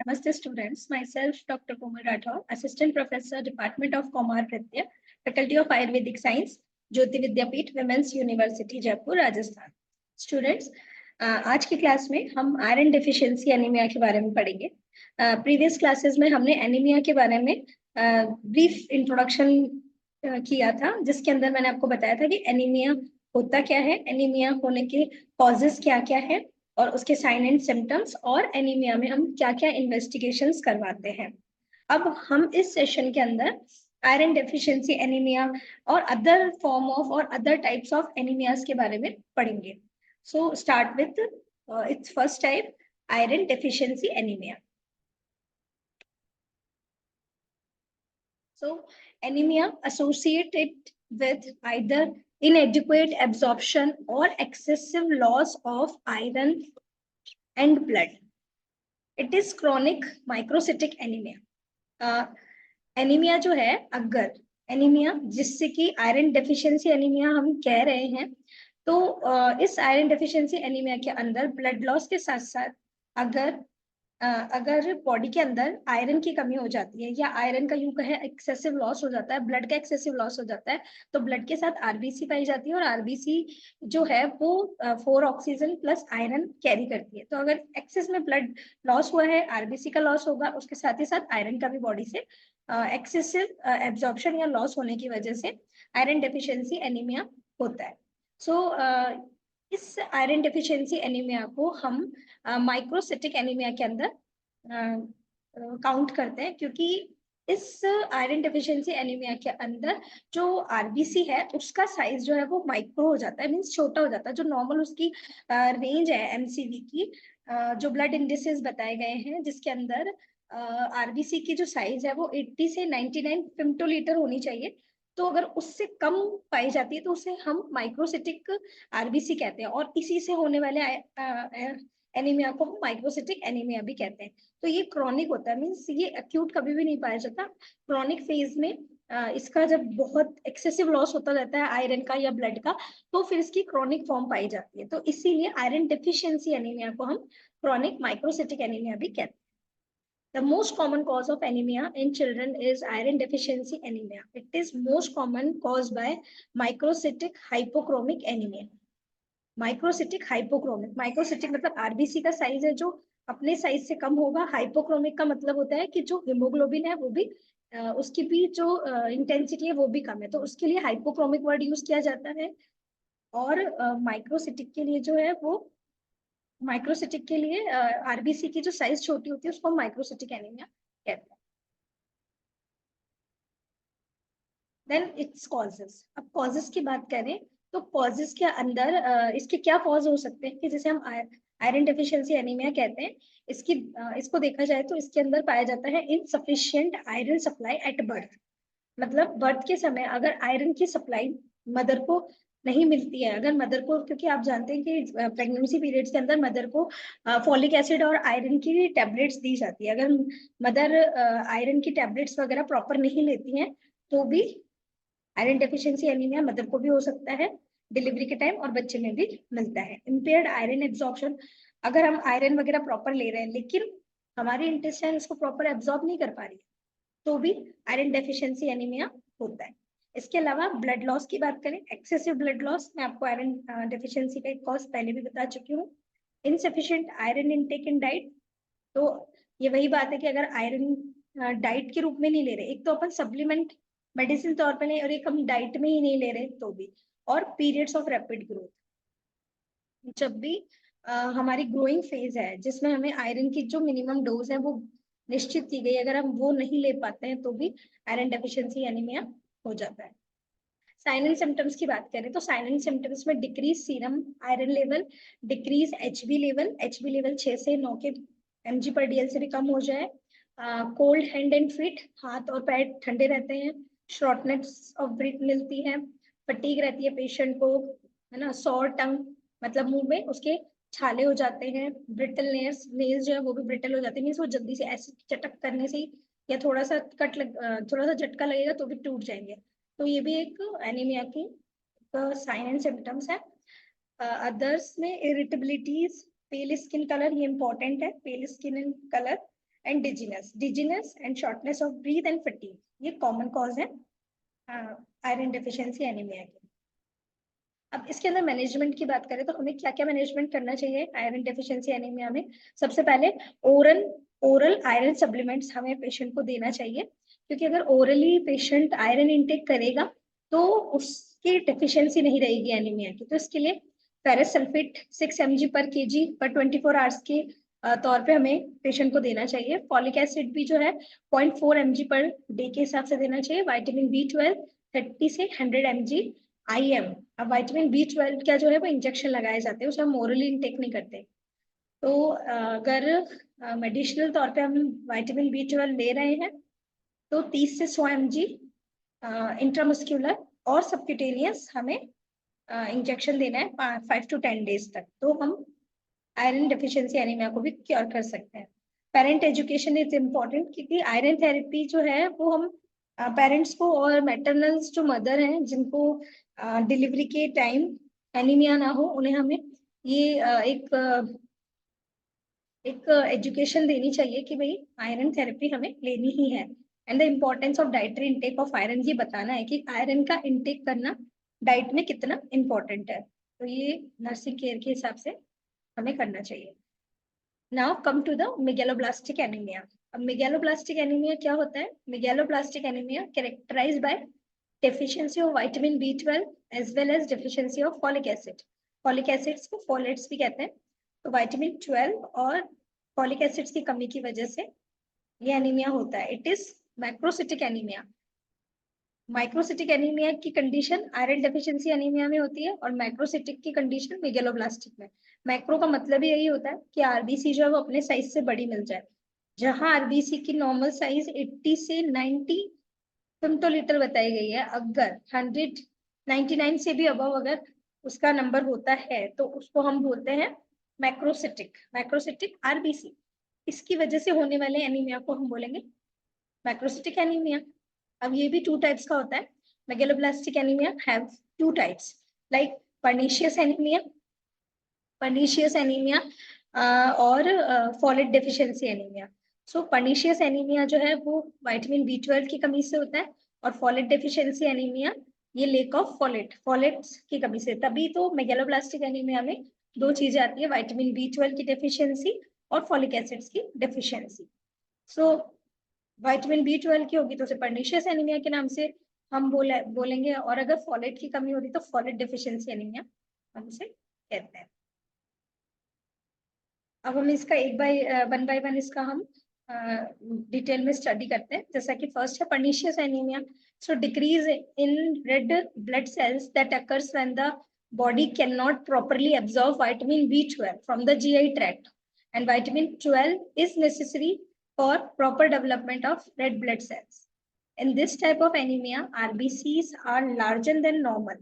Namaste students, myself Dr. Kumar Rathore, Assistant Professor, Department of Kumar Pritya, Faculty of Ayurvedic Science, Jyoti Vidyapeeth, Women's University, Jaipur, Rajasthan. Students, आज की class में हम iron deficiency anaemia के बारे में पढ़ेंगे. Previous classes में हमने एनीमिया के बारे में ब्रीफ इंट्रोडक्शन किया था, जिसके अंदर मैंने आपको बताया था कि एनीमिया होता क्या है, एनीमिया होने के कॉजेस क्या क्या है और उसके साइन एंड सिम्टम्स, और एनीमिया में हम क्या क्या इन्वेस्टिगेशंस करवाते हैं. अब हम इस सेशन के अंदर आयरन डेफिशिएंसी एनीमिया और अदर फॉर्म ऑफ और अदर टाइप्स ऑफ एनीमियाज के बारे में पढ़ेंगे. So start with its first type, iron deficiency anaemia. So anemia associated with either inadequate absorption or excessive loss of iron and blood. It is chronic microcytic anemia. Anaemia जो है, अगर anaemia जिससे कि iron deficiency anaemia हम कह रहे हैं, तो इस आयरन डेफिशिएंसी एनीमिया के अंदर ब्लड लॉस के साथ साथ अगर बॉडी के अंदर आयरन की कमी हो जाती है या आयरन का यूं कहे एक्सेसिव लॉस हो जाता है, ब्लड का एक्सेसिव लॉस हो जाता है, तो ब्लड के साथ आरबीसी पाई जाती है और आरबीसी जो है वो 4 ऑक्सीजन प्लस आयरन कैरी करती है. तो अगर एक्सेस में ब्लड लॉस हुआ है, आरबीसी का लॉस होगा, उसके साथ ही साथ आयरन का भी बॉडी से एक्सेसिव एब्जॉर्प्शन या लॉस होने की वजह से आयरन डेफिशिएंसी एनीमिया होता है. सो इस आयरन डेफिशिएंसी एनीमिया को हम माइक्रोसिटिक एनीमिया के अंदर काउंट करते हैं, क्योंकि इस आयरन डेफिशिएंसी एनीमिया के अंदर जो आरबीसी है उसका साइज जो है वो माइक्रो हो जाता है, मींस छोटा हो जाता है. जो नॉर्मल उसकी रेंज है एमसीवी की, जो ब्लड इंडिसेस बताए गए हैं, जिसके अंदर आरबीसी की जो साइज है वो 80 से 99 फेम्टोलीटर होनी चाहिए. तो अगर उससे कम पाई जाती है तो उसे हम माइक्रोसिटिक आरबीसी कहते हैं, और इसी से होने वाले एनीमिया को हम माइक्रोसिटिक एनीमिया भी कहते हैं. तो ये क्रॉनिक होता है, मीन्स ये एक्यूट कभी भी नहीं पाया जाता. क्रॉनिक फेज में इसका जब बहुत एक्सेसिव लॉस होता रहता है आयरन का या ब्लड का, तो फिर इसकी क्रॉनिक फॉर्म पाई जाती है. तो इसीलिए आयरन डेफिशिएंसी एनीमिया को हम क्रॉनिक माइक्रोसिटिक एनीमिया भी कहते हैं. The most common cause of anemia in children is iron deficiency anemia. It is most common caused by microcytic hypochromic anemia. Microcytic hypochromic, microcytic मतलब आरबीसी का size है जो अपने साइज से कम होगा. हाइपोक्रोमिक का मतलब होता है कि जो हीमोग्लोबिन है वो भी उसकी भी जो इंटेंसिटी है वो भी कम है, तो उसके लिए हाइपोक्रोमिक वर्ड यूज किया जाता है. और माइक्रोसिटिक के लिए जो है वो, माइक्रोसिटिक के लिए आरबीसी की जो साइज छोटी होती है उसको माइक्रोसिटिक एनीमिया कहते हैं. Then its causes. अब कॉजेस की बात करें तो कॉजेस के अंदर इसके क्या कॉज हो सकते हैं कि जैसे हम आयरन डेफिशिएंसी एनीमिया कहते हैं, इसको देखा जाए तो इसके अंदर पाया जाता है insufficient iron supply at birth. मतलब बर्थ के समय अगर आयरन की सप्लाई मदर को नहीं मिलती है, अगर मदर को, क्योंकि आप जानते हैं कि प्रेगनेंसी पीरियड्स के अंदर मदर को फॉलिक एसिड और आयरन की टैबलेट्स दी जाती है. अगर मदर आयरन की टैबलेट्स वगैरह प्रॉपर नहीं लेती हैं तो भी आयरन डेफिशिएंसी एनीमिया मदर को भी हो सकता है डिलीवरी के टाइम, और बच्चे में भी मिलता है. इम्पेयर्ड आयरन एब्जॉर्प्शन, अगर हम आयरन वगैरह प्रॉपर ले रहे हैं लेकिन हमारी इंटेस्टाइन उसको प्रॉपर एब्जॉर्ब नहीं कर पा रही, तो भी आयरन डेफिशिएंसी एनीमिया होता है. इसके अलावा ब्लड लॉस की बात करें, एक्सेसिव ब्लड लॉस, मैं आपको आयरन डेफिशिएंसी का एक कॉज पहले भी बता चुकी हूँ. Insufficient iron intake in diet, तो ये वही बात है कि अगर आयरन डाइट के रूप में नहीं ले रहे, एक तो अपन सप्लीमेंट मेडिसिन तौर पे नहीं, और एक हम डाइट में ही नहीं ले रहे तो भी. और पीरियड्स ऑफ रैपिड ग्रोथ, जब भी हमारी ग्रोइंग फेज है जिसमें हमें आयरन की जो मिनिमम डोज है वो निश्चित की गई, अगर हम वो नहीं ले पाते हैं तो भी आयरन डेफिशिएंसी एनीमिया हो जाता है. साइन एंड सिम्टम्स की बात करें तो साइन एंड सिम्टम्स में decrease serum iron level, decrease HB level 6 से 9 के mg पर डीएल से भी कम हो जाए, कोल्ड हैंड एंड फीट, हाथ और पैर ठंडे रहते हैं, शॉर्टनेस ऑफ ब्रीथ मिलती है, फटीग रहती है पेशेंट को, है ना, सॉर टंग, मतलब मुंह में उसके छाले हो जाते हैं, ब्रिटल नेल्स जो है वो भी ब्रिटल हो जाते हैं, वो जल्दी से ऐसे चटक करने से या थोड़ा सा थोड़ा सा झटका लगेगा तो भी टूट जाएंगे. तो ये भी एक एनीमिया की साइन एंड सिम्टम्स है. अदर्स में इरिटेबिलिटीज, पेल स्किन कलर, ये इंपॉर्टेंट है, पेल skin colour, and dizziness and shortness of breath and fatigue, ये कॉमन कॉज है आयरन डेफिशिएंसी एनीमिया की। अब इसके अंदर मैनेजमेंट की बात करें तो हमें क्या क्या मैनेजमेंट करना चाहिए आयरन डेफिशिएंसी एनीमिया में। सबसे पहले ओरल आयरन सप्लीमेंट्स हमें पेशेंट को देना चाहिए, क्योंकि अगर ओरली पेशेंट आयरन इंटेक करेगा तो उसकी डेफिशिएंसी नहीं रहेगी एनीमिया की। तो इसके लिए फेरस सल्फेट 6 mg पर kg पर 24 आवर्स के तौर पे हमें पेशेंट को देना चाहिए। फॉलिक एसिड भी जो है 0.4 mg पर डे के हिसाब से देना चाहिए। विटामिन B12 30 से 100 mg IM। अब विटामिन B12 क्या जो है वो इंजेक्शन लगाए जाते हैं, उसे हम ओरली इंटेक नहीं करते। तो अगर मेडिसिनल तौर पे हम विटामिन B12 ले रहे हैं तो 30 से 100 mg इंट्रामस्क्यूलर और सबक्यूटेनियस हमें इंजेक्शन देना है 5 to 10 डेज तक, तो हम आयरन डेफिशिएंसी एनीमिया को भी क्योर कर सकते हैं। पेरेंट एजुकेशन इज इम्पोर्टेंट, क्योंकि आयरन थेरेपी जो है वो हम पेरेंट्स को और मैटरनल्स जो मदर हैं जिनको डिलीवरी के टाइम एनीमिया ना हो, उन्हें हमें ये एक एजुकेशन देनी चाहिए कि भाई आयरन थेरेपी हमें लेनी ही है। And the importance of dietary intake of iron, ये बताना है कि आयरन का इंटेक करना डाइट में कितना इम्पोर्टेंट है। तो ये नर्सिंग केयर के हिसाब से हमें करना चाहिए। Now come to the megaloblastic anaemia. अब मेगैलोब्लास्टिक एनीमिया क्या होता है? Megaloblastic anaemia characterised by deficiency of vitamin B12 as well as deficiency of folic acid. Folic acids को फोलेट्स भी कहते हैं। तो विटामिन 12 और फॉलिक एसिड्स की कमी की वजह से ये एनीमिया होता है। It is macrocytic anaemia. Microcytic anaemia की कंडीशन आयरन डेफिशिएंसी एनीमिया में होती है और मैक्रोसिटिक की कंडीशन मेगैलोब्लास्टिक में। मैक्रो का मतलब ही यही होता है कि आरबीसी जो है वो अपने साइज से बड़ी मिल जाए। जहां आरबीसी की नॉर्मल साइज 80 से 90 फेमटोलीटर बताई गई है, अगर 199 से भी अबव अगर उसका नंबर होता है तो उसको हम बोलते हैं मैक्रोसिटिक आरबीसी। इसकी वजह से होने वाले एनीमिया को हम बोलेंगे मैक्रोसिटिक एनीमिया। अब ये भी 2 टाइप्स का होता है। Megaloblastic anaemia have 2 types, like pernicious anaemia और फॉलेट डेफिशिएंसी एनीमिया। सो पर्नीशियस एनीमिया जो है वो विटामिन B12 की कमी से होता है, और फॉलेट डेफिशिएंसी एनीमिया ये लेक ऑफ फॉलेट्स की कमी से। तभी तो मेगैलोब्लास्टिक एनीमिया में 2 चीजें आती है, विटामिन B12 की डेफिशिएंसी और फॉलिक एसिड्स की डेफिशिएंसी। सो विटामिन B12 की होगी तो उसे पर्नीशियस एनीमिया के नाम से हम बोलेंगे, और अगर फॉलेट की कमी होती तो फॉलेट डेफिशिएंसी एनीमिया हम उसे कहते हैं। अब हम इसका वन बाय वन इसका हम डिटेल में स्टडी करते हैं। जैसा कि फर्स्ट है pernicious anaemia. So decrease in red blood cells that occurs when the body can not properly absorb vitamin B12 from the GI tract, and vitamin 12 is necessary for proper development of red blood cells. In this type of anemia, RBCs are larger than normal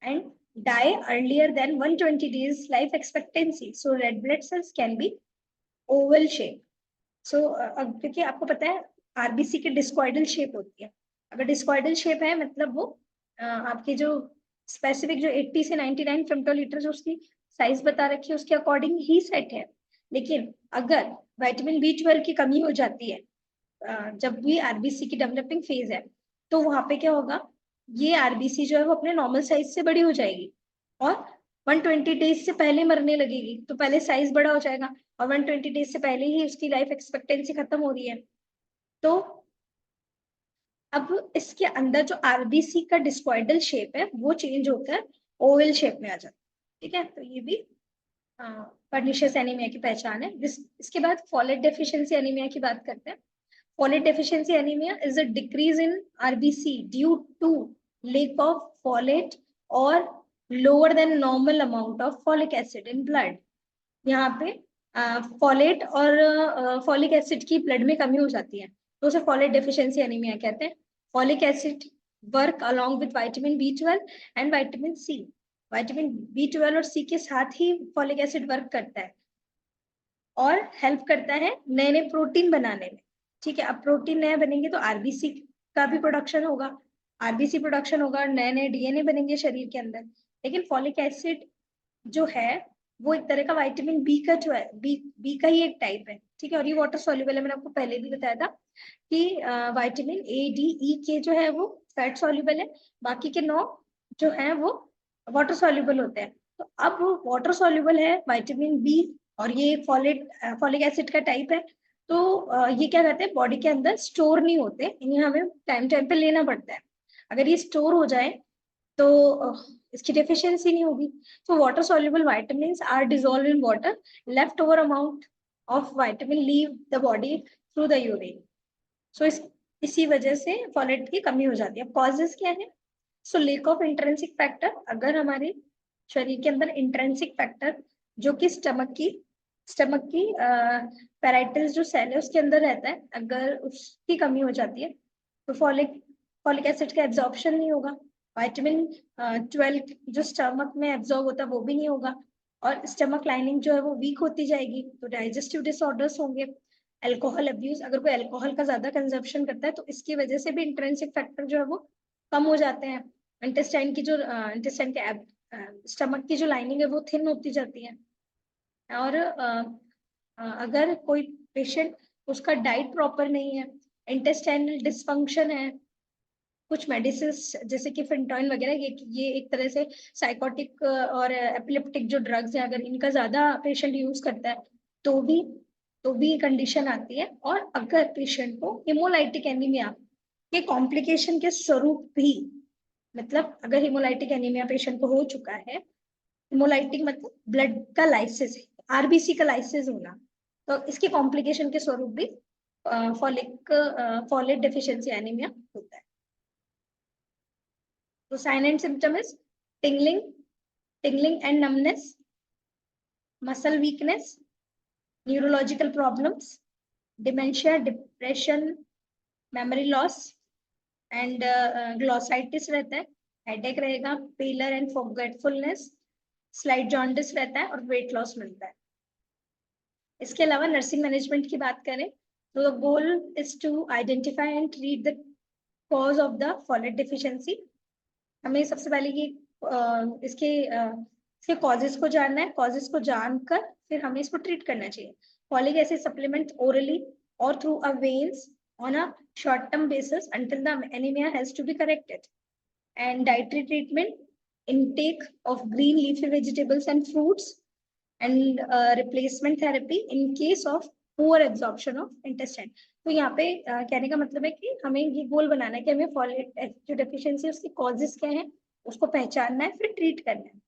and die earlier than 120 days life expectancy. So red blood cells can be oval shape. So क्योंकि आपको पता है RBC की discoidal shape होती है। अगर discoidal shape है मतलब वो आपकी जो स्पेसिफिक जो 80 से 99 फेमटोलीटर जो उसकी साइज बता रखी है उसके अकॉर्डिंग ही सेट है। लेकिन अगर विटामिन B12 की कमी हो जाती है जब भी आरबीसी की डेवलपिंग फेज है, तो वहां पे क्या होगा, ये आरबीसी जो है वो अपने नॉर्मल साइज से बड़ी हो जाएगी और 120 डेज से पहले मरने लगेगी। तो पहले साइज बड़ा हो जाएगा और 120 डेज से पहले ही उसकी लाइफ एक्सपेक्टेंसी खत्म हो रही है। तो अब इसके अंदर जो आरबीसी का डिस्कॉइडल शेप है वो चेंज होकर ओवल शेप में आ जाता है। ठीक है, तो ये भी पर्नीशियस एनीमिया की पहचान है। इसके बाद फॉलेट डेफिशिएंसी एनीमिया की बात करते हैं। Folate deficiency anemia is a decrease in RBC due to lack of folate or lower than normal amount of folic acid in blood. यहाँ पे फॉलेट और फॉलिक एसिड की ब्लड में कमी हो जाती है तो उसे फॉलेट डेफिशिएंसी एनीमिया कहते हैं। Folic acid work along with vitamin B12 and vitamin C। Vitamin B12 और C के साथ ही फॉलिक एसिड वर्क करता है और हेल्प करता है नए नए प्रोटीन बनाने में। ठीक है, अब प्रोटीन नए बनेंगे तो आरबीसी का भी प्रोडक्शन होगा, आरबीसी प्रोडक्शन होगा, नए नए DNA बनेंगे शरीर के अंदर। लेकिन फॉलिक एसिड जो है वो एक तरह का विटामिन बी का जो है, बी का ही एक टाइप है, ठीक है। और ये वाटर सॉल्युबल है, मैंने आपको पहले भी बताया था कि विटामिन ए डी ई के जो है वो फैट सॉल्युबल है, बाकी के 9 जो है वो वाटर सॉल्युबल होते हैं। तो अब वाटर सॉल्युबल है विटामिन बी, और ये फॉलिक एसिड का टाइप है। तो ये क्या कहते हैं, बॉडी के अंदर स्टोर नहीं होते, इन्हें हमें टाइम टाइम पे लेना पड़ता है। अगर ये स्टोर हो जाए तो इसकी डेफिशिएंसी नहीं होगी। So water soluble vitamins are dissolved in water. Leftover amount of vitamin leave the body through the urine. So इसी वजह से फॉलेट की कमी हो जाती है। कॉजेस क्या है? सो लेक ऑफ इंट्रेंसिक फैक्टर, अगर हमारे शरीर के अंदर इंट्रेंसिक फैक्टर जो कि स्टमक की पैराइटल जो सेल है उसके अंदर रहता है, अगर उसकी कमी हो जाती है तो फॉलिक एसिड का एब्जॉर्प्शन नहीं होगा, विटामिन 12 जो स्टमक में एब्जॉर्ब होता है वो भी नहीं होगा, और स्टमक लाइनिंग जो है वो वीक होती जाएगी, तो डाइजेस्टिव डिसऑर्डर्स होंगे। अल्कोहल अब्यूज, अगर कोई अल्कोहल का ज्यादा कंजप्शन करता है तो इसकी वजह से भी इंट्रेंसिक फैक्टर जो है वो कम हो जाते हैं। इंटेस्टाइन के स्टमक की जो लाइनिंग है वो थिन होती जाती है। और अगर कोई पेशेंट, उसका डाइट प्रॉपर नहीं है, इंटेस्टाइनल डिसफंक्शन है, कुछ मेडिसिन जैसे कि फेंटोइन वगैरह, ये एक तरह से साइकोटिक और एपिलेप्टिक जो ड्रग्स है, अगर इनका ज्यादा पेशेंट यूज करता है तो भी कंडीशन आती है। और अगर पेशेंट को हिमोलाइटिक एनीमिया के कॉम्प्लिकेशन के स्वरूप भी, मतलब अगर हिमोलाइटिक एनीमिया पेशेंट को हो चुका है, हिमोलाइटिक मतलब ब्लड का लाइसिस, आरबीसी का लाइसिस होना, तो इसके कॉम्प्लिकेशन के स्वरूप भी फॉलेट डेफिशिएंसी एनीमिया होता है। तो sign and symptom is tingling and numbness, muscle weakness, neurological problems, dementia, depression, memory loss, and glossitis रहता है, headache रहेगा, pallor and forgetfulness, slight jaundice रहता है, और weight loss मिलता है। इसके अलावा नर्सिंग मैनेजमेंट की बात करें तो the goal is to identify and treat the cause of the folate deficiency. हमें सबसे पहले ये इसके कॉजेस को जानना है, कॉजेस को जानकर फिर हमें इसको ट्रीट करना चाहिए। फॉलिक एसिड सप्लीमेंट ओरली और through a veins on a short term basis until the anemia has to be corrected. And dietary treatment, intake of green leafy vegetables and fruits, and replacement therapy in case of poor absorption of intestine. तो यहाँ पे कहने का मतलब है कि हमें ये गोल बनाना है कि हमें फॉलेट जो डेफिशिएंसी है उसकी कॉजेस क्या है, उसको पहचानना है, फिर ट्रीट करना है।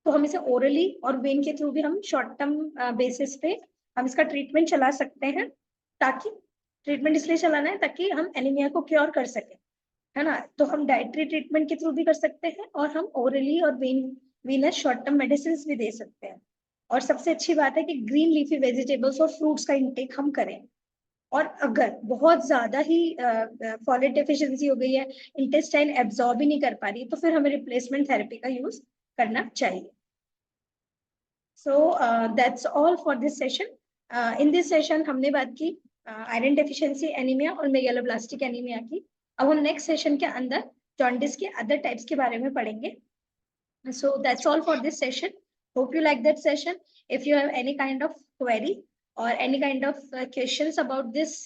तो हम इसे ओरली और वेन के थ्रू भी हम शॉर्ट टर्म बेसिस पे हम इसका ट्रीटमेंट चला सकते हैं, ताकि ट्रीटमेंट इसलिए चलाना है ताकि हम एनीमिया को क्योर कर सकें, है ना। तो हम डाइटरी ट्रीटमेंट के थ्रू भी कर सकते हैं, और हम ओरली और वीनस शॉर्ट टर्म मेडिसिन भी दे सकते हैं। और सबसे अच्छी बात है कि ग्रीन लीफी वेजिटेबल्स और फ्रूट्स का इंटेक हम करें। और अगर बहुत ज्यादा ही फॉलेट डेफिशिएंसी हो गई है, इंटेस्टाइन एब्जॉर्ब ही नहीं कर पा रही, तो फिर हमें रिप्लेसमेंट थेरेपी का यूज करना चाहिए। So that's all for this session. In this session हमने बात की आयरन डेफिशिएंसी एनीमिया और मेगालोब्लास्टिक एनीमिया की। अब हम नेक्स्ट सेशन के अंदर जॉन्डिस के अदर टाइप्स के बारे में पढ़ेंगे। So that's all for this session. Hope you like that session. If you have any kind of query or any kind of questions about this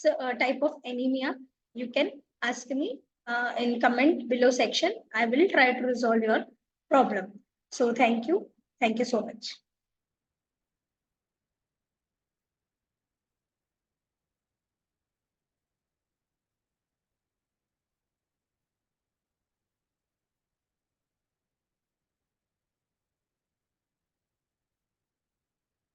type of anemia, you can ask me in comment below section. I will try to resolve your problem. So thank you. Thank you so much.